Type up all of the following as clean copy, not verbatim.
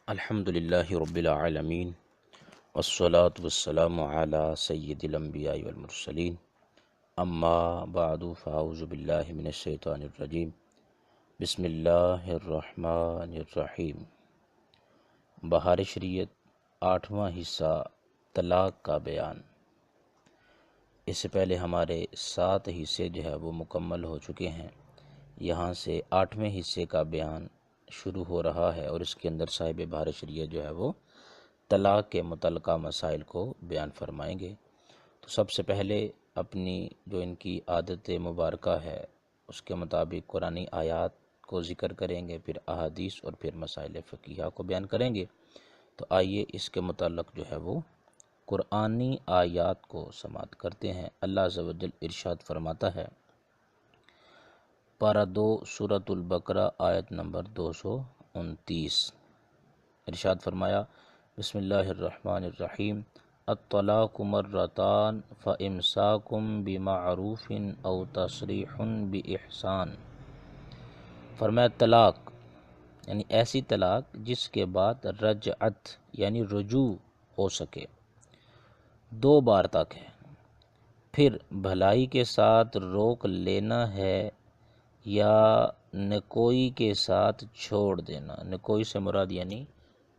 الحمدللہ رب العالمین والصلاة والسلام علی سید الانبیاء والمرسلین اما بعد فاعوذ باللہ من الشیطان الرجیم بسم اللہ الرحمن الرحیم۔ بہار شریعت 8واں حصہ طلاق کا بیان۔ اس سے پہلے ہمارے 7 حصے جو ہے وہ مکمل ہو چکے ہیں، یہاں سے 8ویں حصے کا بیان شروع ہو رہا ہے اور اس کے اندر صاحب بہار شریعت جو ہے وہ طلاق کے متعلقہ مسائل کو بیان فرمائیں گے۔ تو سب سے پہلے اپنی جو ان کی عادت مبارکہ ہے اس کے مطابق قرآنی آیات کو ذکر کریں گے، پھر احادیث اور پھر مسائل فقہیہ کو بیان کریں گے۔ تو آئیے اس کے متعلق جو ہے وہ قرآنی آیات کو سماعت کرتے ہیں۔ اللہ عز و جل ارشاد فرماتا ہے، پارہ 2 سورۃ البقرہ آیت نمبر 229، ارشاد فرمایا، بسم اللہ الرحمن الرحیم، الطلاق مرتان فامساکم بمعروف او تسریح باحسان۔ فرمایا طلاق یعنی ایسی طلاق جس کے بعد رجعت یعنی رجوع ہو سکے 2 بار تک ہے، پھر بھلائی کے ساتھ روک لینا ہے یا نکوئی کے ساتھ چھوڑ دینا۔ نکوئی سے مراد یعنی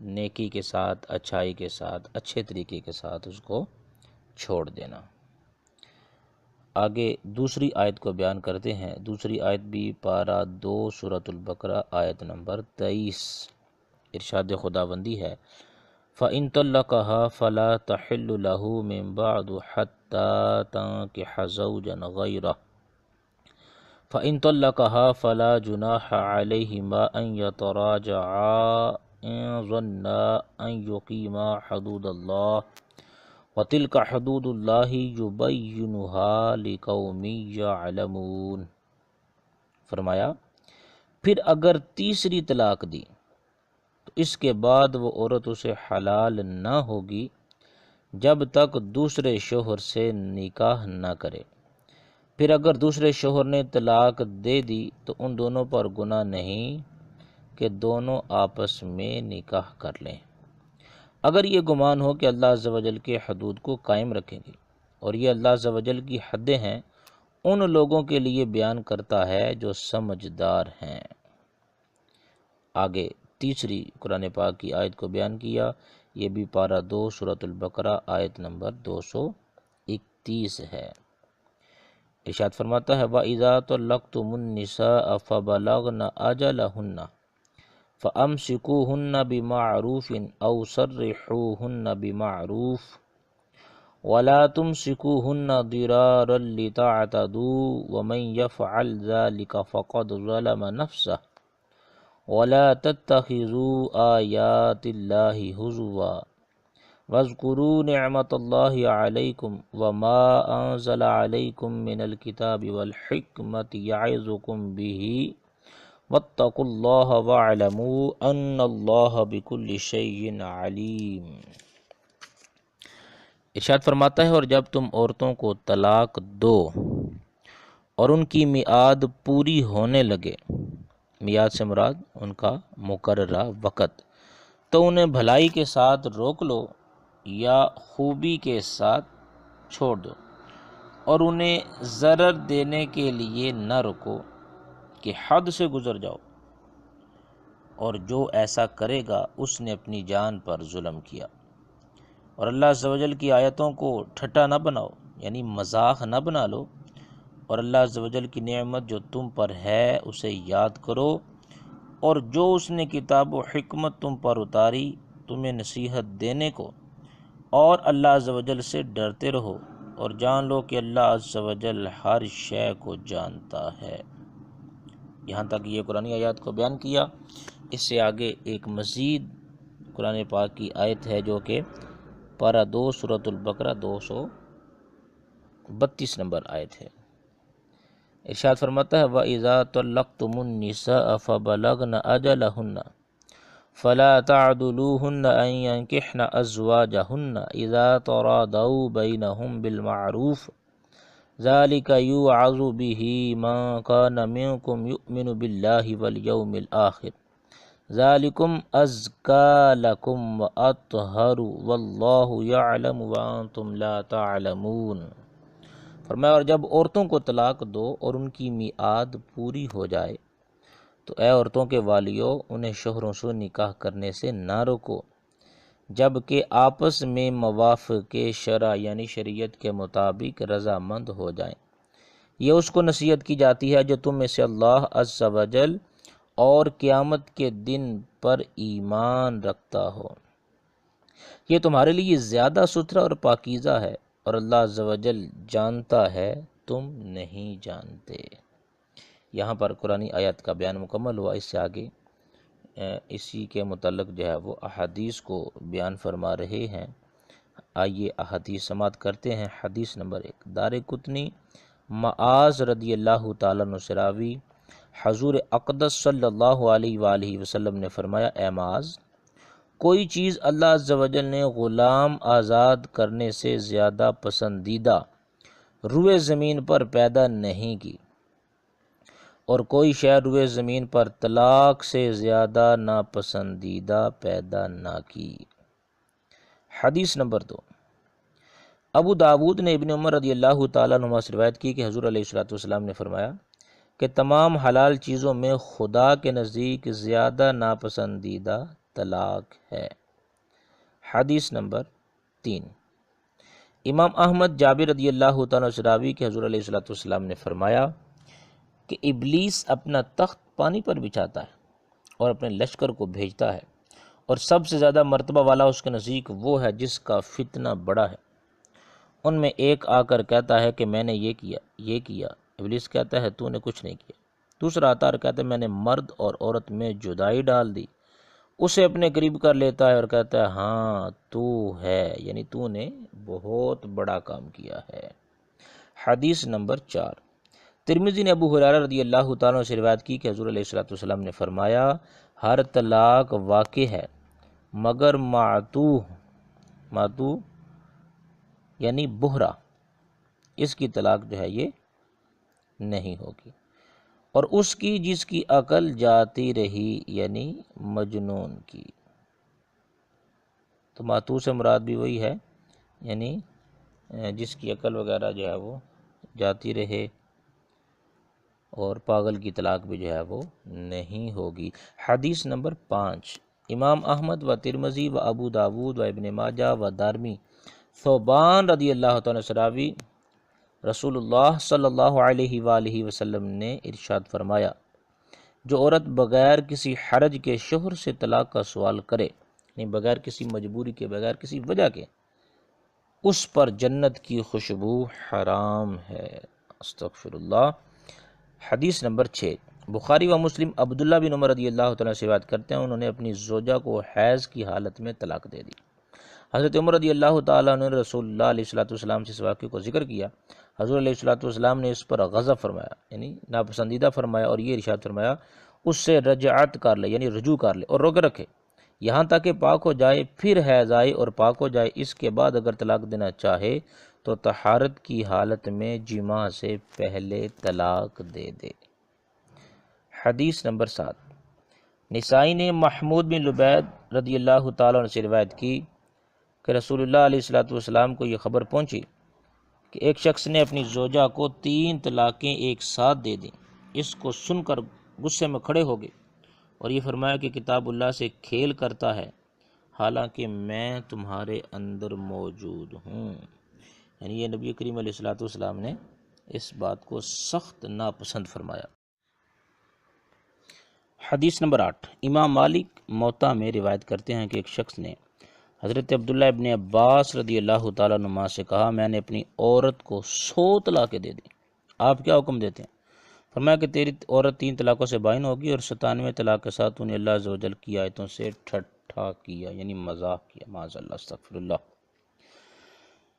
نیکی کے ساتھ، اچھائی کے ساتھ، اچھے طریقے کے ساتھ اس کو چھوڑ دینا۔ آگے دوسری آیت کو بیان کرتے ہیں۔ دوسری آیت بھی پارہ 2 سورۃ البقرہ آیت نمبر 23، ارشاد خداوندی ہے، فَإِن طَلَّقَهَا فَلَا تَحِلُّ لَهُ مِن بَعْدُ حَتَّى تَنكِحَ زَوْجًا غَيْرَهُ فَإِن طَلَّقَهَا فَلَا جُنَاحَ عَلَيْهِمَا أَن يَتَرَاجَعَا إِن ظَنَّا أَن يُقِيمَا حُدُودَ اللَّهِ وَتِلْكَ حُدُودُ اللَّهِ يُبَيِّنُهَا لِقَوْمٍ يَعْلَمُونَ۔ فرمایا پھر اگر تیسری طلاق دی تو اس کے بعد وہ عورت اسے حلال نہ ہوگی جب تک دوسرے شوہر سے نکاح نہ کرے۔ پھر اگر دوسرے شوہر نے طلاق دے دی تو ان دونوں پر گناہ نہیں کہ دونوں آپس میں نکاح کر لیں، اگر یہ گمان ہو کہ اللہ عز و جل کے حدود کو قائم رکھیں گے، اور یہ اللہ عز و جل کی حدیں ہیں ان لوگوں کے لیے بیان کرتا ہے جو سمجھدار ہیں۔ آگے تیسری قرآن پاک کی آیت کو بیان کیا، یہ بھی پارہ 2 سورۃ البقرہ آیت نمبر 231 ہے۔ ارشاد فرماتا ہے، وَإِذَا طَلَّقْتُمُ النِّسَاءَ فَبَلَغْنَ أَجَلَهُنَّ فَأَمْسِكُوهُنَّ بِمَعْرُوفٍ أَوْ سَرِّحُوهُنَّ بِمَعْرُوفٍ وَلَا تُمْسِكُوهُنَّ ضِرَارًا لِتَعْتَدُوا وَمَنْ يَفْعَلْ ذَلِكَ فَقَدْ ظَلَمَ نَفْسَهُ وَلَا تَتَّخِذُوا آيَاتِ اللَّهِ هُزُوًا وَاذْكُرُوا نِعْمَةَ اللَّهِ عَلَيْكُمْ وَمَا أَنزَلَ عَلَيْكُمْ مِنَ الْكِتَابِ وَالْحِكْمَةِ يَعِظُكُمْ بِهِ وَاتَّقُوا اللَّهَ وَاعْلَمُوا أَنَّ اللَّهَ بِكُلِّ شَيْءٍ عَلِيمٌ۔ ارشاد فرماتا ہے، اور جب تم عورتوں کو طلاق دو اور ان کی میعاد پوری ہونے لگے، میعاد سے مراد ان کا مقررہ وقت، تو انہیں بھلائی کے ساتھ روک لو یا خوبی کے ساتھ چھوڑ دو، اور انہیں ضرر دینے کے لیے نہ رکو کہ حد سے گزر جاؤ، اور جو ایسا کرے گا اس نے اپنی جان پر ظلم کیا۔ اور اللہ عز و جل کی آیتوں کو ٹھٹا نہ بناؤ یعنی مذاق نہ بنا لو، اور اللہ عز و جل کی نعمت جو تم پر ہے اسے یاد کرو، اور جو اس نے کتاب و حکمت تم پر اتاری تمہیں نصیحت دینے کو، اور اللہ عز و جل سے ڈرتے رہو، اور جان لو کہ اللہ عز و جل ہر شے کو جانتا ہے۔ یہاں تک یہ قرآنی آیات کو بیان کیا۔ اس سے آگے ایک مزید قرآن پاک کی آیت ہے جو کہ پارہ 2 سورۃ البقرہ 232 نمبر آیت ہے۔ ارشاد فرماتا ہے، وَإِذَا طَلَّقْتُمُ النِّسَاءَ فَبَلَغْنَ أَجَلَهُنَّ فَلَا تَعْضُلُوهُنَّ أَن يَنكِحْنَ أَزْوَاجَهُنَّ إِذَا تَرَاضَوْا بَيْنَهُم بِالْمَعْرُوفِ ذَلِكَ يُوعَظُ بِهِ مَن كَانَ مِنكُمْ يُؤْمِنُ بِاللَّهِ وَالْيَوْمِ الْآخِرِ ذالکم ازکا لکم واطہر واللہ یعلم وانتم لا تعلمون۔ فرمایا اور جب عورتوں کو طلاق دو اور ان کی میعاد پوری ہو جائے تو اے عورتوں کے والیو انہیں شوہروں سے نکاح کرنے سے نہ روکو جبکہ آپس میں موافق شرع یعنی شریعت کے مطابق رضامند ہو جائیں۔ یہ اس کو نصیحت کی جاتی ہے جو تم میں سے اللہ عز و جل اور قیامت کے دن پر ایمان رکھتا ہو۔ یہ تمہارے لیے زیادہ ستھرا اور پاکیزہ ہے اور اللہ عز و جل جانتا ہے تم نہیں جانتے۔ یہاں پر قرآنی آیت کا بیان مکمل ہوا۔ اس سے آگے اسی کے متعلق جو ہے وہ احادیث کو بیان فرما رہے ہیں۔ آئیے احادیث سماعت کرتے ہیں۔ حدیث نمبر 1 دارقطنی معاذ رضی اللہ تعالیٰ عنہ سے راوی حضور اقدس صلی اللہ علیہ وآلہ وسلم نے فرمایا اے معاذ کوئی چیز اللہ عز و جل نے غلام آزاد کرنے سے زیادہ پسندیدہ روئے زمین پر پیدا نہیں کی اور کوئی شے روئے زمین پر طلاق سے زیادہ ناپسندیدہ پیدا نہ کی۔ حدیث نمبر 2 ابو داود نے ابن عمر رضی اللہ تعالیٰ عنہ سے روایت کی کہ حضور علیہ الصلوۃ والسلام نے فرمایا کہ تمام حلال چیزوں میں خدا کے نزدیک زیادہ ناپسندیدہ طلاق ہے۔ حدیث نمبر 3 امام احمد جابر رضی اللہ تعالیٰ سے راوی کہ حضور علیہ الصلوۃ والسلام نے فرمایا کہ ابلیس اپنا تخت پانی پر بچھاتا ہے اور اپنے لشکر کو بھیجتا ہے اور سب سے زیادہ مرتبہ والا اس کے نزدیک وہ ہے جس کا فتنہ بڑا ہے۔ ان میں ایک آ کر کہتا ہے کہ میں نے یہ کیا۔ ابلیس کہتا ہے تو نے کچھ نہیں کیا۔ دوسرا آتا ہے اور کہتا ہے میں نے مرد اور عورت میں جدائی ڈال دی۔ اسے اپنے قریب کر لیتا ہے اور کہتا ہے ہاں تو ہے، یعنی تو نے بہت بڑا کام کیا ہے۔ حدیث نمبر 4 ترمذی نے ابو ہریرہ رضی اللہ تعالیٰ سے روایت کی کہ حضور علیہ الصلوۃ والسلام نے فرمایا ہر طلاق واقع ہے مگر معتوہ یعنی بہرا، اس کی طلاق جو ہے یہ نہیں ہوگی، اور اس کی جس کی عقل جاتی رہی یعنی مجنون کی۔ تو معتوہ سے مراد بھی وہی ہے، یعنی جس کی عقل وغیرہ جو ہے وہ جاتی رہے، اور پاگل کی طلاق بھی جو ہے وہ نہیں ہوگی۔ حدیث نمبر 5 امام احمد و ترمذی و ابو داود و ابن ماجہ و دارمی ثوبان رضی اللہ تعالیٰ سے راوی رسول اللہ صلی اللہ علیہ وآلہ وسلم نے ارشاد فرمایا جو عورت بغیر کسی حرج کے شوہر سے طلاق کا سوال کرے، یعنی بغیر کسی مجبوری کے، بغیر کسی وجہ کے، اس پر جنت کی خوشبو حرام ہے۔ استغفر اللہ۔ حدیث نمبر 6 بخاری و مسلم عبداللہ بن عمر رضی اللہ تعالیٰ سے بات کرتے ہیں، انہوں نے اپنی زوجہ کو حیض کی حالت میں طلاق دے دی۔ حضرت عمر رضی اللہ تعالیٰ نے رسول اللہ علیہ الصلوۃ والسلام سے اس واقعے کو ذکر کیا۔ حضور علیہ الصلوۃ والسلام نے اس پر غضب فرمایا، یعنی ناپسندیدہ فرمایا، اور یہ ارشاد فرمایا اس سے رجعت کر لے، یعنی رجوع کر لے اور روکے رکھے یہاں تک کہ پاک ہو جائے، پھر حیض آئے اور پاک ہو جائے، اس کے بعد اگر طلاق دینا چاہے تو طہارت کی حالت میں جماع سے پہلے طلاق دے دے۔ حدیث نمبر 7 نسائی نے محمود بن لبید رضی اللہ تعالیٰ عنہ سے روایت کی کہ رسول اللہ علیہ الصلوۃ والسلام کو یہ خبر پہنچی کہ ایک شخص نے اپنی زوجہ کو 3 طلاقیں ایک ساتھ دے دیں۔ اس کو سن کر غصے میں کھڑے ہو گئے اور یہ فرمایا کہ کتاب اللہ سے کھیل کرتا ہے حالانکہ میں تمہارے اندر موجود ہوں، یعنی یہ نبی کریم علیہ الصلوۃ والسلام نے اس بات کو سخت ناپسند فرمایا۔ حدیث نمبر 8 امام مالک موطا میں روایت کرتے ہیں کہ ایک شخص نے حضرت عبداللہ ابن عباس رضی اللہ تعالیٰ عنہ سے کہا میں نے اپنی عورت کو 100 طلاقیں دے دیں، آپ کیا حکم دیتے ہیں؟ فرمایا کہ تیری عورت 3 طلاقوں سے بائن ہوگی اور 97 طلاق کے ساتھ انہیں اللہ عز و جل کی آیتوں سے ٹھٹھا کیا، یعنی مذاق کیا، معاذ اللہ، استغفر اللہ۔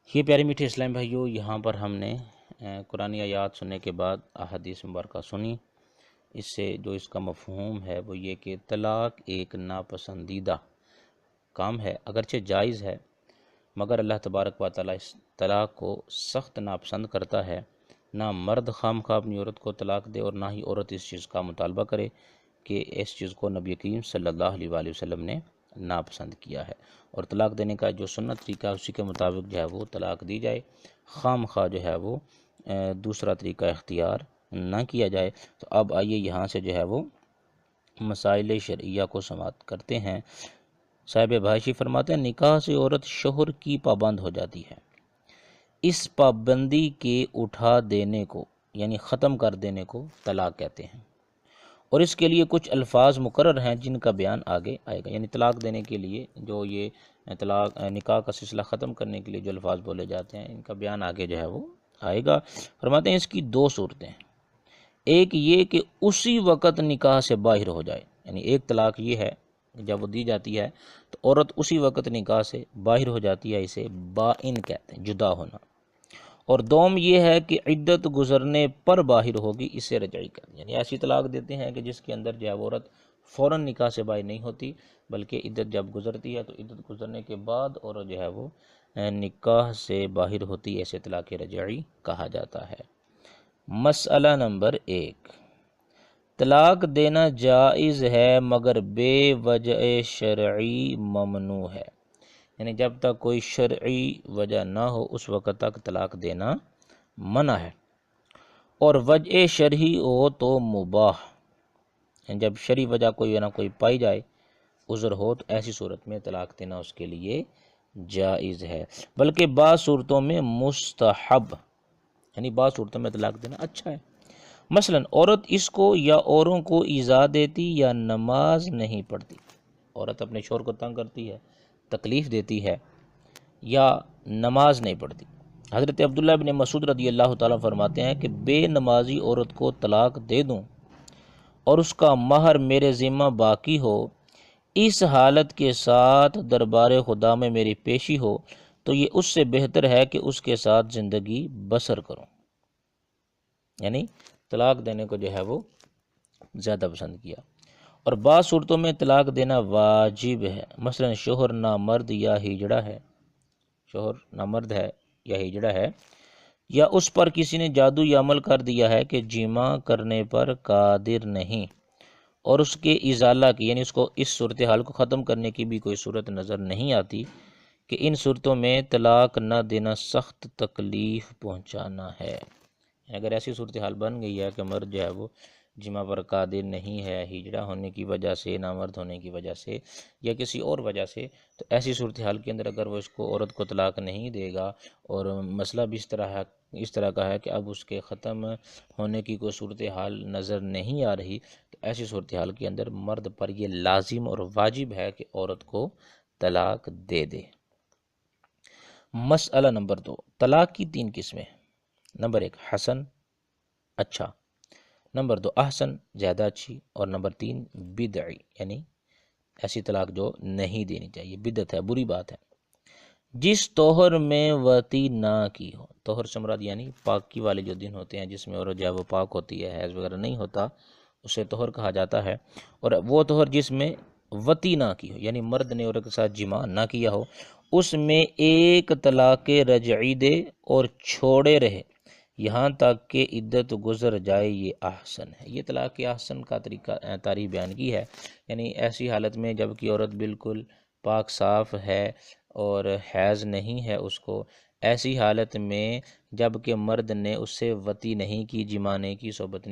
یہ پیارے میٹھے اسلام بھائیو، یہاں پر ہم نے قرآنی آیات سننے کے بعد احادیث مبارکہ سنی۔ اس سے جو اس کا مفہوم ہے وہ یہ کہ طلاق ایک ناپسندیدہ کام ہے، اگرچہ جائز ہے، مگر اللہ تبارک و تعالیٰ اس طلاق کو سخت ناپسند کرتا ہے۔ نہ مرد خواہ مخواہ اپنی عورت کو طلاق دے اور نہ ہی عورت اس چیز کا مطالبہ کرے کہ اس چیز کو نبی کریم صلی اللہ علیہ وآلہ وسلم نے ناپسند کیا ہے، اور طلاق دینے کا جو سنت طریقہ ہے اسی کے مطابق جو ہے وہ طلاق دی جائے، خام خواہ جو ہے وہ دوسرا طریقہ اختیار نہ کیا جائے۔ تو اب آئیے یہاں سے جو ہے وہ مسائل شرعیہ کو سماعت کرتے ہیں۔ صاحب بھاشی فرماتے ہیں نکاح سے عورت شوہر کی پابند ہو جاتی ہے، اس پابندی کے اٹھا دینے کو یعنی ختم کر دینے کو طلاق کہتے ہیں، اور اس کے لیے کچھ الفاظ مقرر ہیں جن کا بیان آگے آئے گا۔ یعنی طلاق دینے کے لیے جو یہ نکاح کا سلسلہ ختم کرنے کے لیے جو الفاظ بولے جاتے ہیں ان کا بیان آگے جو ہے وہ آئے گا۔ فرماتے ہیں اس کی دو صورتیں ہیں، ایک یہ کہ اسی وقت نکاح سے باہر ہو جائے، یعنی ایک طلاق یہ ہے کہ جب وہ دی جاتی ہے تو عورت اسی وقت نکاح سے باہر ہو جاتی ہے، اسے بائن کہتے ہیں، جدا ہونا۔ اور دوم یہ ہے کہ عدت گزرنے پر باہر ہوگی، اسے رجعی کہتے ہیں، یعنی ایسی طلاق دیتے ہیں کہ جس کے اندر جو ہے وہ عورت فوراً نکاح سے باہر نہیں ہوتی، بلکہ عدت جب گزرتی ہے تو عدت گزرنے کے بعد اور جو ہے وہ نکاح سے باہر ہوتی، ایسے طلاق رجعی کہا جاتا ہے۔ مسئلہ نمبر 1، طلاق دینا جائز ہے مگر بے وجہ شرعی ممنوع ہے، یعنی جب تک کوئی شرعی وجہ نہ ہو اس وقت تک طلاق دینا منع ہے، اور وجہ شرعی ہو تو مباح، یعنی جب شرعی وجہ کوئی نہ کوئی پائی جائے، عذر ہو، تو ایسی صورت میں طلاق دینا اس کے لیے جائز ہے، بلکہ بعض صورتوں میں مستحب، یعنی بعض صورتوں میں طلاق دینا اچھا ہے۔ مثلا عورت اس کو یا اوروں کو ایذا دیتی یا نماز نہیں پڑھتی، عورت اپنے شوہر کو تنگ کرتی ہے، تکلیف دیتی ہے یا نماز نہیں پڑھتی۔ حضرت عبداللہ بن مسعود رضی اللہ تعالیٰ فرماتے ہیں کہ بے نمازی عورت کو طلاق دے دوں اور اس کا مہر میرے ذمہ باقی ہو، اس حالت کے ساتھ دربار خدا میں میری پیشی ہو، تو یہ اس سے بہتر ہے کہ اس کے ساتھ زندگی بسر کروں، یعنی طلاق دینے کو جو ہے وہ زیادہ پسند کیا۔ اور بعض صورتوں میں طلاق دینا واجب ہے، مثلا شوہر نامرد یا ہجڑا ہے، شوہر نامرد ہے یا ہجڑا ہے، یا اس پر کسی نے جادو یا عمل کر دیا ہے کہ جمع کرنے پر قادر نہیں، اور اس کے ازالہ کی یعنی اس کو اس صورتحال کو ختم کرنے کی بھی کوئی صورت نظر نہیں آتی، کہ ان صورتوں میں طلاق نہ دینا سخت تکلیف پہنچانا ہے۔ اگر ایسی صورتحال بن گئی ہے کہ مرد جو ہے وہ جمع پر قادر نہیں ہے، ہجڑا ہونے کی وجہ سے، نامرد ہونے کی وجہ سے یا کسی اور وجہ سے، تو ایسی صورتحال کے اندر اگر وہ اس کو عورت کو طلاق نہیں دے گا، اور مسئلہ بھی اس طرح کا ہے کہ اب اس کے ختم ہونے کی کوئی صورتحال نظر نہیں آ رہی، تو ایسی صورتحال کے اندر مرد پر یہ لازم اور واجب ہے کہ عورت کو طلاق دے دے۔ مسئلہ نمبر 2، طلاق کی 3 قسمیں۔ نمبر 1 حسن، اچھا، نمبر 2 احسن، زیادہ اچھی، اور نمبر 3 بدعی، یعنی ایسی طلاق جو نہیں دینی چاہیے، بدعت ہے، بری بات ہے۔ جس طہر میں وطی نہ کی ہو، طہر سے مراد یعنی پاکی والے جو دن ہوتے ہیں جس میں عورت جو ہے وہ پاک ہوتی ہے، حیض وغیرہ نہیں ہوتا، اسے طہر کہا جاتا ہے، اور وہ طہر جس میں وطی نہ کی ہو، یعنی مرد نے عورت کے ساتھ جمع نہ کیا ہو، اس میں ایک طلاق رجعی دے اور چھوڑے رہے یہاں تک کہ عدت گزر جائے، یہ احسن ہے۔ یہ طلاق احسن کا طریقہ تعریف بیان کی ہے، یعنی ایسی حالت میں جب کہ عورت بالکل پاک صاف ہے اور حیض نہیں ہے اس کو، ایسی حالت میں جب کہ مرد نے اس سے وطی نہیں کی، جمع نہیں کی، صحبت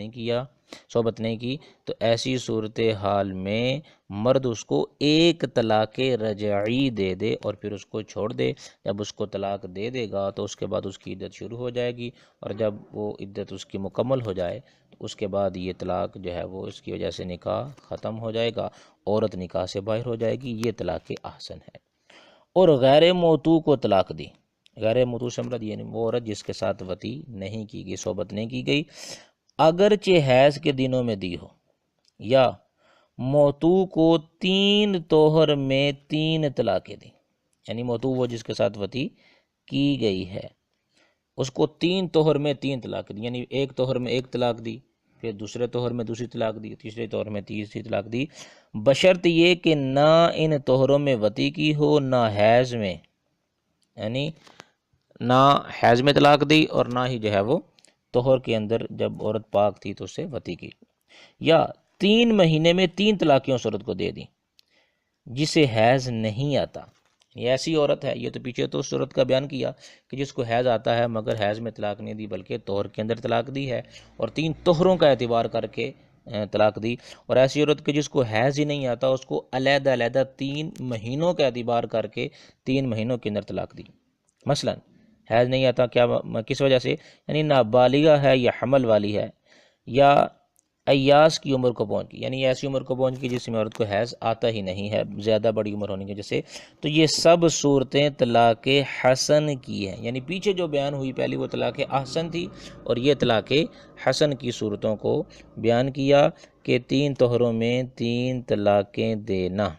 نہیں کی، تو ایسی صورتحال میں مرد اس کو ایک طلاق رجعی دے دے اور پھر اس کو چھوڑ دے۔ جب اس کو طلاق دے دے گا تو اس کے بعد اس کی عدت شروع ہو جائے گی، اور جب وہ عدت اس کی مکمل ہو جائے تو اس کے بعد یہ طلاق جو ہے وہ اس کی وجہ سے نکاح ختم ہو جائے گا، عورت نکاح سے باہر ہو جائے گی، یہ طلاق احسن ہے۔ اور غیر موطوع کو طلاق دی، غیر موطوع سے مراد یعنی وہ عورت جس کے ساتھ وطی نہیں کی گئی، صحبت نہیں کی گئی، اگرچہ حیض کے دنوں میں دی ہو، یا موطوع کو 3 طہر میں 3 طلاقیں دی، یعنی موطوع وہ جس کے ساتھ وطی کی گئی ہے، اس کو 3 طہر میں 3 طلاق دی، یعنی ایک طہر میں 1 طلاق دی، پھر دوسرے طہر میں دوسری طلاق دی، تیسرے طہر میں تیسری طلاق دی، بشرط یہ کہ نہ ان طہروں میں وطی کی ہو، نہ حیض میں، یعنی نہ حیض میں طلاق دی اور نہ ہی جو ہے وہ طہر کے اندر جب عورت پاک تھی تو اسے وطی کی، یا 3 مہینے میں 3 طلاقیں اس عورت کو دے دیں جسے حیض نہیں آتا. یہ ایسی عورت ہے، یہ تو پیچھے تو اس عورت کا بیان کیا کہ جس کو حیض آتا ہے مگر حیض میں طلاق نہیں دی بلکہ طہر کے اندر طلاق دی ہے اور 3 طہروں کا اعتبار کر کے طلاق دی. اور ایسی عورت کہ جس کو حیض ہی نہیں آتا اس کو علیحدہ علیحدہ 3 مہینوں کا اعتبار کر کے 3 مہینوں کے اندر طلاق دی. مثلا حیض نہیں آتا کیا کس وجہ سے، یعنی نابالغہ ہے یا حمل والی ہے یا ایاس کی عمر کو پہنچ گئی، یعنی ایسی عمر کو پہنچ گئی جس میں عورت کو حیض آتا ہی نہیں ہے زیادہ بڑی عمر ہونے کی وجہ سے. تو یہ سب صورتیں طلاق حسن کی ہیں. یعنی پیچھے جو بیان ہوئی پہلی وہ طلاق احسن تھی اور یہ طلاق حسن کی صورتوں کو بیان کیا کہ 3 طہروں میں 3 طلاقیں دینا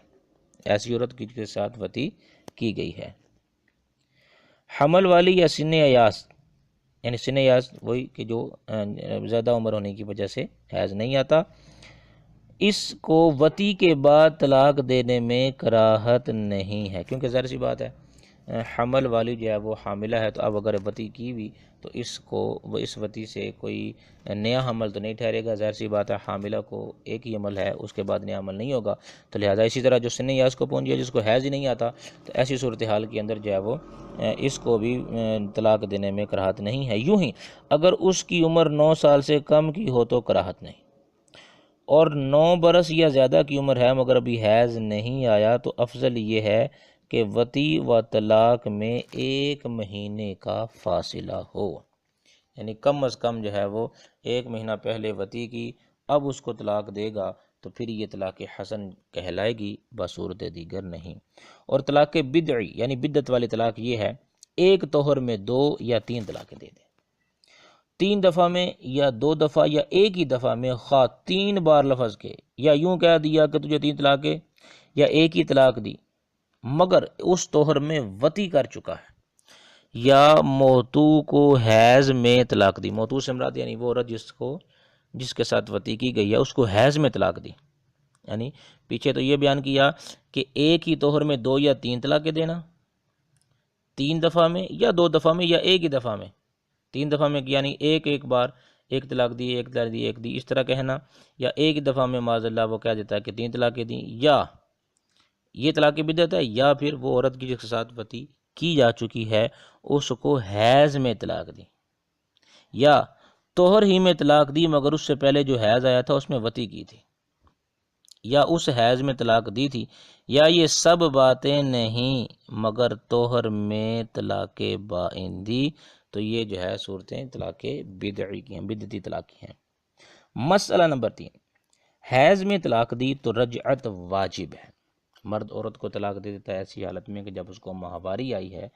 ایسی عورت کی کے ساتھ وطی کی گئی ہے. حمل والی یا سن ایاس، یعنی سن ایاس وہی کہ جو زیادہ عمر ہونے کی وجہ سے حیض نہیں آتا، اس کو وطی کے بعد طلاق دینے میں کراہت نہیں ہے. کیونکہ ظاہر سی بات ہے حمل والی جو ہے وہ حاملہ ہے، تو اب اگر وطی کی ہوئی تو اس کو وہ اس وطی سے کوئی نیا حمل تو نہیں ٹھہرے گا. ظاہر سی بات ہے حاملہ کو ایک ہی عمل ہے، اس کے بعد نیا عمل نہیں ہوگا. تو لہٰذا اسی طرح جو سن یاس کو پہنچ گیا جس کو حیض ہی نہیں آتا، تو ایسی صورتحال کے اندر جو ہے وہ اس کو بھی طلاق دینے میں کراہت نہیں ہے. یوں ہی اگر اس کی عمر 9 سال سے کم کی ہو تو کراہت نہیں، اور 9 برس یا زیادہ کی عمر ہے مگر ابھی حیض نہیں آیا تو افضل یہ ہے کہ وطی و طلاق میں 1 مہینے کا فاصلہ ہو. یعنی کم از کم جو ہے وہ 1 مہینہ پہلے وطی کی، اب اس کو طلاق دے گا تو پھر یہ طلاق حسن کہلائے گی بصورت دیگر نہیں. اور طلاق بدعی یعنی بدعت والی طلاق یہ ہے 1 طہر میں 2 یا 3 طلاقیں دے دے. 3 دفعہ میں یا 2 دفعہ یا ایک ہی دفعہ میں خواہ 3 بار لفظ کے، یا یوں کہہ دیا کہ تجھے 3 طلاقیں، یا ایک ہی طلاق دی مگر اس طہر میں وطی کر چکا ہے، یا موتو کو حیض میں طلاق دی. موتو سے مراد یعنی وہ عورت جس کے ساتھ وطی کی گئی ہے اس کو حیض میں طلاق دی. یعنی پیچھے تو یہ بیان کیا کہ ایک ہی طہر میں 2 یا 3 طلاقیں دینا، 3 دفعہ میں یا 2 دفعہ میں یا ایک ہی دفعہ میں. 3 دفعہ میں یعنی ایک بار ایک طلاق دی، ایک طلاق دی، ایک دی، اس طرح کہنا. یا ایک ہی دفعہ میں معاذ اللہ وہ کہہ دیتا ہے کہ 3 طلاقیں دیں، یا یہ طلاق بدعت ہے، یا پھر وہ عورت کی جس کے ساتھ وطی کی جا چکی ہے اس کو حیض میں طلاق دی، یا طہر ہی میں طلاق دی مگر اس سے پہلے جو حیض آیا تھا اس میں وطی کی تھی، یا اس حیض میں طلاق دی تھی، یا یہ سب باتیں نہیں مگر طہر میں طلاق بائن دی. تو یہ جو ہے صورتیں طلاق بدعی کی ہیں، بدعتی طلاق کی ہیں. مسئلہ نمبر 3، حیض میں طلاق دی تو رجعت واجب ہے. مرد عورت کو طلاق دے دیتا ہے ایسی حالت میں کہ جب اس کو ماہواری آئی ہے،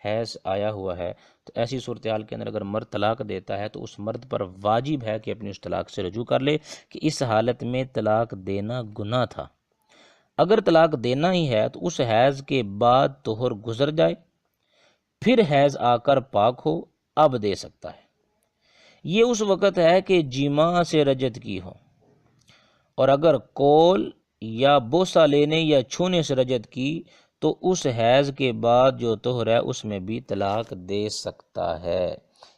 حیض آیا ہوا ہے، تو ایسی صورتحال کے اندر اگر مرد طلاق دیتا ہے تو اس مرد پر واجب ہے کہ اپنی اس طلاق سے رجوع کر لے کہ اس حالت میں طلاق دینا گناہ تھا. اگر طلاق دینا ہی ہے تو اس حیض کے بعد طہر گزر جائے، پھر حیض آ کر پاک ہو، اب دے سکتا ہے. یہ اس وقت ہے کہ جماع سے رجعت کی ہو، اور اگر کول یا بوسہ لینے یا چھونے سے رجعت کی تو اس حیض کے بعد جو طہر ہے اس میں بھی طلاق دے سکتا ہے.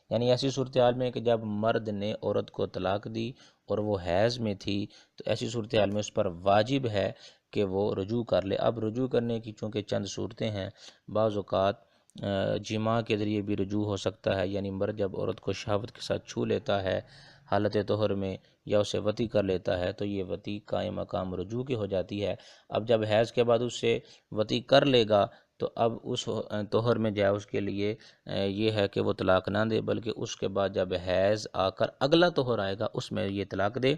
یعنی ایسی صورتحال میں کہ جب مرد نے عورت کو طلاق دی اور وہ حیض میں تھی تو ایسی صورتحال میں اس پر واجب ہے کہ وہ رجوع کر لے. اب رجوع کرنے کی چونکہ چند صورتیں ہیں، بعض اوقات جماع کے ذریعے بھی رجوع ہو سکتا ہے، یعنی مرد جب عورت کو شہوت کے ساتھ چھو لیتا ہے حالت طہر میں یا اسے وطی کر لیتا ہے تو یہ وطی قائم مقام رجوع کی ہو جاتی ہے. اب جب حیض کے بعد اس سے وطی کر لے گا تو اب اس طہر میں جو ہے اس کے لیے یہ ہے کہ وہ طلاق نہ دے، بلکہ اس کے بعد جب حیض آ کر اگلا طہر آئے گا اس میں یہ طلاق دے.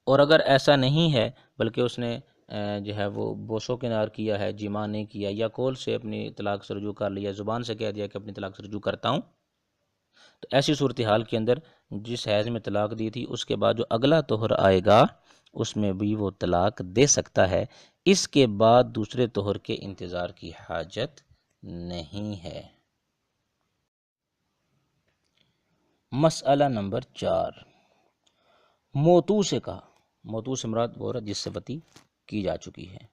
اور اگر ایسا نہیں ہے بلکہ اس نے جو ہے وہ بوسو کنار کیا ہے، جماع نہیں کیا، یا کول سے اپنی طلاق سے رجوع کر لیا، زبان سے کہہ دیا کہ اپنی طلاق سے رجوع کرتا ہوں، تو ایسی صورتحال کے اندر جس حیض میں طلاق دی تھی اس کے بعد جو اگلا طہر آئے گا اس میں بھی وہ طلاق دے سکتا ہے. اس کے بعد دوسرے طہر کے انتظار کی حاجت نہیں ہے. مسئلہ نمبر 4، موتو سے کہا، موتو سے مراد وہ عورت جس سے وطی کی جا چکی ہے،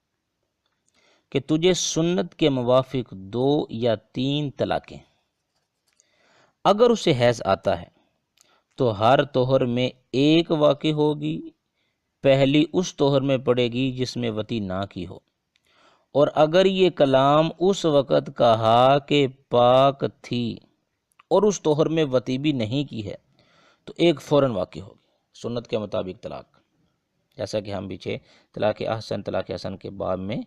کہ تجھے سنت کے موافق 2 یا 3 طلاقیں. اگر اسے حیض آتا ہے تو ہر طہر میں 1 واقع ہوگی پہلی اس طہر میں پڑے گی جس میں وطی نہ کی ہو، اور اگر یہ کلام اس وقت کہا کہ پاک تھی اور اس طہر میں وطی بھی نہیں کی ہے تو ایک فوراً واقع ہوگی سنت کے مطابق طلاق، جیسا کہ ہم پیچھے طلاق حسن کے باب میں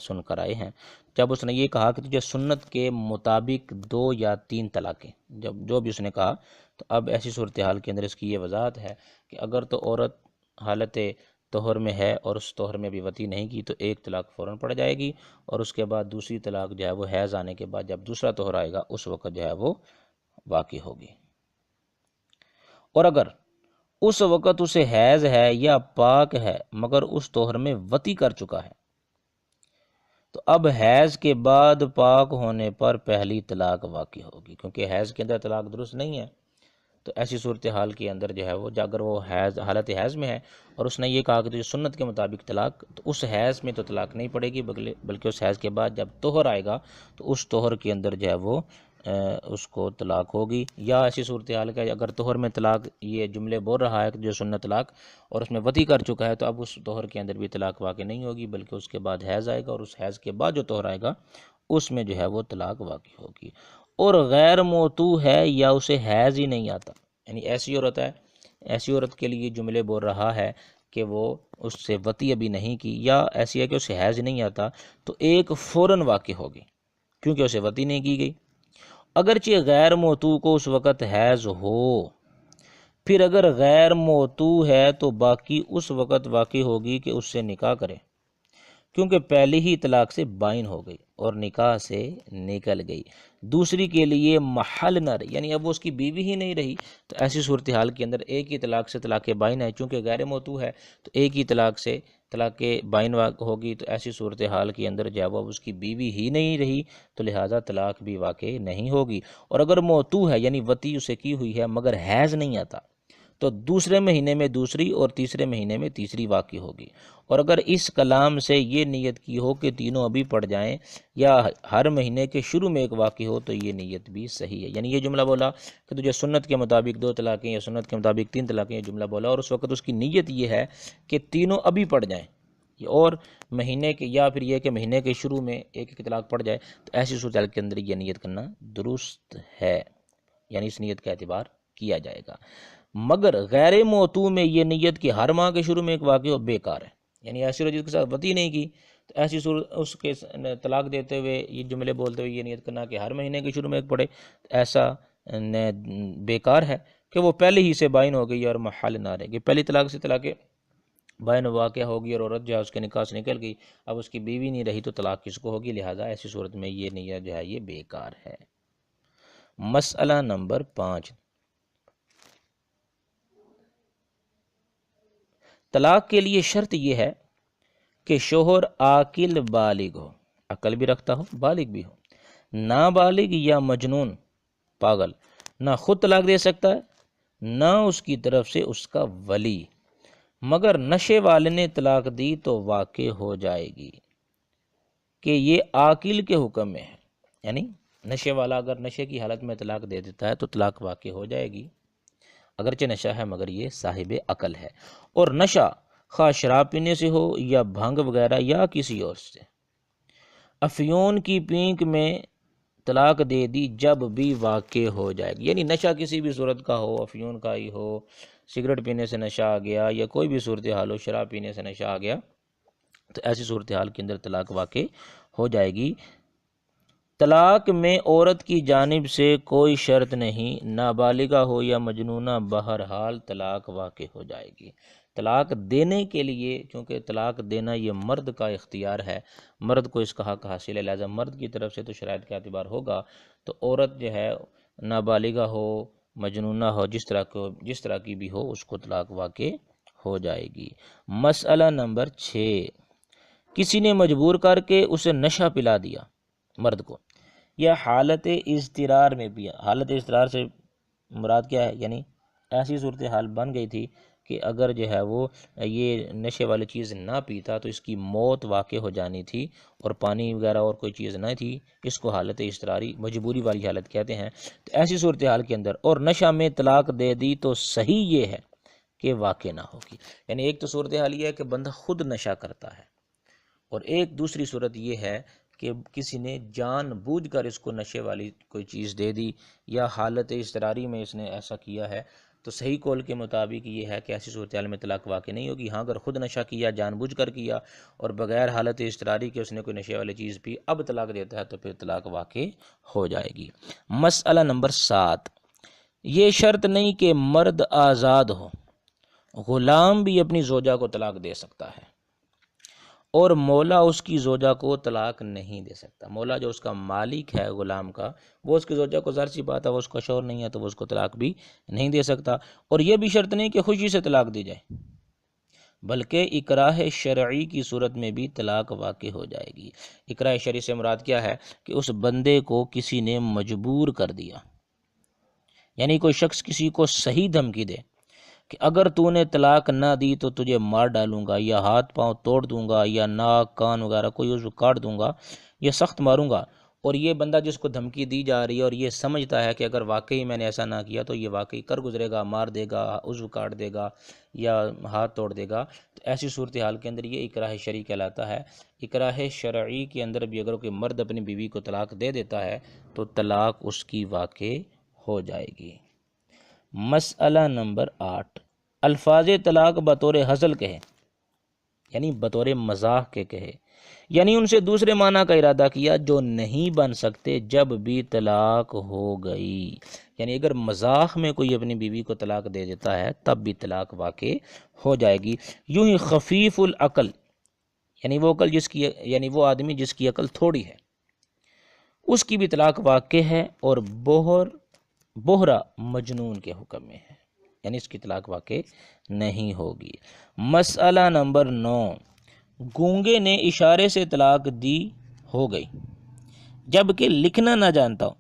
سن کر آئے ہیں۔ جب اس نے یہ کہا کہ تجھے سنت کے مطابق 2 یا 3 طلاقیں، جب جو بھی اس نے کہا، تو اب ایسی صورتحال کے اندر اس کی یہ وضاحت ہے کہ اگر تو عورت حالت طہر میں ہے اور اس طہر میں بھی وطی نہیں کی تو ایک طلاق فوراً پڑ جائے گی، اور اس کے بعد دوسری طلاق جو ہے وہ حیض آنے کے بعد جب دوسرا طہر آئے گا اس وقت جو ہے وہ واقع ہوگی۔ اور اگر اس وقت اسے حیض ہے یا پاک ہے مگر اس طہر میں وطی کر چکا ہے تو اب حیض کے بعد پاک ہونے پر پہلی طلاق واقع ہوگی، کیونکہ حیض کے اندر طلاق درست نہیں ہے۔ تو ایسی صورتحال کے اندر جو ہے وہ اگر وہ حالت حیض میں ہے اور اس نے یہ کہا کہ تجھے سنت کے مطابق طلاق، تو اس حیض میں تو طلاق نہیں پڑے گی، بلکہ اس حیض کے بعد جب طہر آئے گا تو اس طہر کے اندر جو ہے وہ اس کو طلاق ہوگی۔ یا ایسی صورتحال کا اگر طہر میں طلاق یہ جملے بول رہا ہے کہ جو سنت طلاق اور اس میں وطی کر چکا ہے تو اب اس طہر کے اندر بھی طلاق واقع نہیں ہوگی، بلکہ اس کے بعد حیض آئے گا اور اس حیض کے بعد جو طہر آئے گا اس میں جو ہے وہ طلاق واقع ہوگی۔ اور غیر موتو ہے یا اسے حیض ہی نہیں آتا، یعنی ایسی عورت ہے، ایسی عورت کے لیے جملے بول رہا ہے کہ وہ اس سے وطی ابھی نہیں کی، یا ایسی ہے کہ اسے حیض نہیں آتا، تو ایک فوراً واقع ہوگی کیونکہ اسے وطی نہیں کی گئی۔ اگرچہ غیر موتو کو اس وقت حیض ہو، پھر اگر غیر موتو ہے تو باقی اس وقت واقع ہوگی کہ اس سے نکاح کرے، کیونکہ پہلی ہی طلاق سے بائن ہو گئی اور نکاح سے نکل گئی، دوسری کے لیے محل نہ رہی، یعنی اب وہ اس کی بیوی ہی نہیں رہی۔ تو ایسی صورتحال کے اندر ایک ہی طلاق سے طلاق بائن ہے، چونکہ غیر موتو ہے تو ایک ہی طلاق سے طلاق بائن ہوگی، تو ایسی صورتحال کے اندر جب وہ اس کی بیوی ہی نہیں رہی تو لہٰذا طلاق بھی واقع نہیں ہوگی۔ اور اگر موتو ہے یعنی وطی اسے کی ہوئی ہے مگر حیض نہیں آتا تو دوسرے مہینے میں دوسری اور تیسرے مہینے میں تیسری واقع ہوگی۔ اور اگر اس کلام سے یہ نیت کی ہو کہ تینوں ابھی پڑ جائیں یا ہر مہینے کے شروع میں ایک واقع ہو تو یہ نیت بھی صحیح ہے، یعنی یہ جملہ بولا کہ تجھے سنت کے مطابق 2 طلاقیں یا سنت کے مطابق 3 طلاقیں، یہ جملہ بولا اور اس وقت اس کی نیت یہ ہے کہ تینوں ابھی پڑ جائیں، اور مہینے کے یا پھر یہ کہ مہینے کے شروع میں ایک ایک طلاق پڑ جائے، تو ایسی صورتحال کے اندر یہ نیت کرنا درست ہے، یعنی اس نیت کا اعتبار کیا جائے گا۔ مگر غیر موتو میں یہ نیت کہ ہر ماہ کے شروع میں ایک واقع ہو بیکار ہے، یعنی ایسی عورت جس کے ساتھ وطی نہیں کی تو ایسی صورت اس کے طلاق دیتے ہوئے یہ جملے بولتے ہوئے یہ نیت کرنا کہ ہر مہینے کے شروع میں ایک پڑے، ایسا بیکار ہے کہ وہ پہلے ہی سے بائن ہو گئی اور محل نہ رہے گی۔ پہلی طلاق سے طلاق بائن واقع ہوگی اور عورت جو ہے اس کے نکاح سے نکل گئی، اب اس کی بیوی نہیں رہی تو طلاق کس کو ہوگی، لہٰذا ایسی صورت میں یہ نیت جو ہے یہ بیکار ہے۔ مسئلہ نمبر 5، طلاق کے لیے شرط یہ ہے کہ شوہر عاقل بالغ ہو، عقل بھی رکھتا ہو، بالغ بھی ہو، نابالغ یا مجنون پاگل نہ خود طلاق دے سکتا ہے نہ اس کی طرف سے اس کا ولی، مگر نشے والے نے طلاق دی تو واقع ہو جائے گی کہ یہ عاقل کے حکم میں ہے، یعنی نشے والا اگر نشے کی حالت میں طلاق دے دیتا ہے تو طلاق واقع ہو جائے گی، اگرچہ نشہ ہے مگر یہ صاحب عقل ہے۔ اور نشہ خواہ شراب پینے سے ہو یا بھنگ وغیرہ یا کسی اور سے، افیون کی پینک میں طلاق دے دی جب بھی واقع ہو جائے گی، یعنی نشہ کسی بھی صورت کا ہو، افیون کا ہی ہو، سگریٹ پینے سے نشہ آ گیا یا کوئی بھی صورتحال ہو، شراب پینے سے نشہ آ گیا، تو ایسی صورتحال کے اندر طلاق واقع ہو جائے گی۔ طلاق میں عورت کی جانب سے کوئی شرط نہیں، نابالغہ ہو یا مجنونہ، بہرحال طلاق واقع ہو جائے گی۔ طلاق دینے کے لیے، کیونکہ طلاق دینا یہ مرد کا اختیار ہے، مرد کو اس کا حق حاصل ہے، لہذا مرد کی طرف سے تو شرائط کا اعتبار ہوگا، تو عورت جو ہے نابالغہ ہو، مجنونہ ہو، جس طرح کی بھی ہو، اس کو طلاق واقع ہو جائے گی۔ مسئلہ نمبر 6، کسی نے مجبور کر کے اسے نشہ پلا دیا مرد کو، یا حالت اضطرار میں پیا، حالت اضطرار سے مراد کیا ہے، یعنی ایسی صورتحال بن گئی تھی کہ اگر جو ہے وہ یہ نشے والی چیز نہ پیتا تو اس کی موت واقع ہو جانی تھی، اور پانی وغیرہ اور کوئی چیز نہ تھی، اس کو حالت اضطراری مجبوری والی حالت کہتے ہیں۔ تو ایسی صورتحال کے اندر اور نشہ میں طلاق دے دی تو صحیح یہ ہے کہ واقع نہ ہوگی۔ یعنی ایک تو صورتحال یہ ہے کہ بندہ خود نشہ کرتا ہے، اور ایک دوسری صورت یہ ہے کہ کسی نے جان بوجھ کر اس کو نشے والی کوئی چیز دے دی، یا حالت اضطراری میں اس نے ایسا کیا ہے۔ تو صحیح قول کے مطابق یہ ہے کہ ایسی صورتحال میں طلاق واقع نہیں ہوگی۔ ہاں اگر خود نشہ کیا، جان بوجھ کر کیا، اور بغیر حالت اضطراری کے اس نے کوئی نشے والی چیز پی، اب طلاق دیتا ہے تو پھر طلاق واقع ہو جائے گی۔ مسئلہ نمبر 7، یہ شرط نہیں کہ مرد آزاد ہو، غلام بھی اپنی زوجہ کو طلاق دے سکتا ہے، اور مولا اس کی زوجہ کو طلاق نہیں دے سکتا۔ مولا جو اس کا مالک ہے غلام کا، وہ اس کی زوجہ کو، ظاہر سی بات ہے وہ اس کا شوہر نہیں ہے تو وہ اس کو طلاق بھی نہیں دے سکتا۔ اور یہ بھی شرط نہیں کہ خوشی سے طلاق دی جائے، بلکہ اکراہ شرعی کی صورت میں بھی طلاق واقع ہو جائے گی۔ اکراہ شرعی سے مراد کیا ہے کہ اس بندے کو کسی نے مجبور کر دیا، یعنی کوئی شخص کسی کو صحیح دھمکی دے کہ اگر تو نے طلاق نہ دی تو تجھے مار ڈالوں گا، یا ہاتھ پاؤں توڑ دوں گا، یا ناک کان وغیرہ کوئی عضو کاٹ دوں گا، یا سخت ماروں گا، اور یہ بندہ جس کو دھمکی دی جا رہی ہے اور یہ سمجھتا ہے کہ اگر واقعی میں نے ایسا نہ کیا تو یہ واقعی کر گزرے گا، مار دے گا، عضو کاٹ دے گا یا ہاتھ توڑ دے گا، تو ایسی صورتحال کے اندر یہ اکراہ شرعی کہلاتا ہے۔ اکراہ شرعی کے اندر بھی اگر کوئی مرد اپنی بیوی کو طلاق دے دیتا ہے تو طلاق اس کی واقع ہو جائے گی۔ مسئلہ نمبر 8، الفاظ طلاق بطور ہزل کہے، یعنی بطور مزاح کے کہے، یعنی ان سے دوسرے معنی کا ارادہ کیا جو نہیں بن سکتے جب بھی طلاق ہو گئی۔ یعنی اگر مزاح میں کوئی اپنی بیوی کو طلاق دے دیتا ہے تب بھی طلاق واقع ہو جائے گی۔ یوں ہی خفیف العقل، یعنی وہ آدمی جس کی عقل تھوڑی ہے، اس کی بھی طلاق واقع ہے، اور بہرا مجنون کے حکم میں ہے، یعنی اس کی طلاق واقع نہیں ہوگی۔ مسئلہ نمبر 9، گونگے نے اشارے سے طلاق دی ہو گئی جبکہ لکھنا نہ جانتا ہو،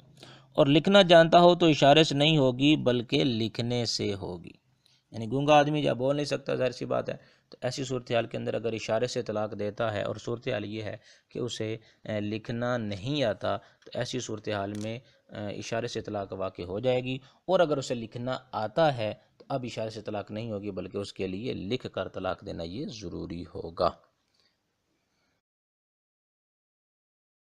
اور لکھنا جانتا ہو تو اشارے سے نہیں ہوگی بلکہ لکھنے سے ہوگی۔ یعنی گونگا آدمی جب بول نہیں سکتا، ظاہر سی بات ہے، تو ایسی صورتحال کے اندر اگر اشارے سے طلاق دیتا ہے، اور صورتحال یہ ہے کہ اسے لکھنا نہیں آتا، تو ایسی صورتحال میں اشارے سے طلاق واقع ہو جائے گی۔ اور اگر اسے لکھنا آتا ہے تو اب اشارے سے طلاق نہیں ہوگی بلکہ اس کے لیے لکھ کر طلاق دینا یہ ضروری ہوگا۔